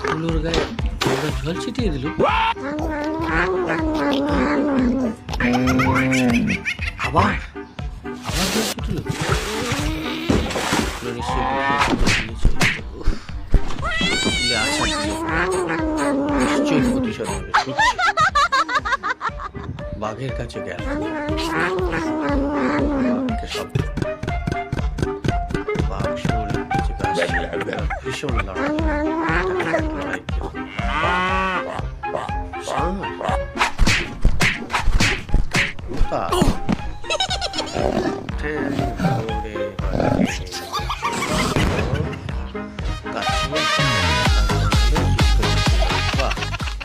হুলোর গায়ে ওরা জল ছিটিয়ে দিল। আবার আবার জল ছিটল। নিশ্চয়ই প্রতিশোধ নেবে। বাঘের কাছে গেল, বাঘকে সব বাঘ শরীর থেকে আসছে, ভীষণ লড়াই। ষাঁড়।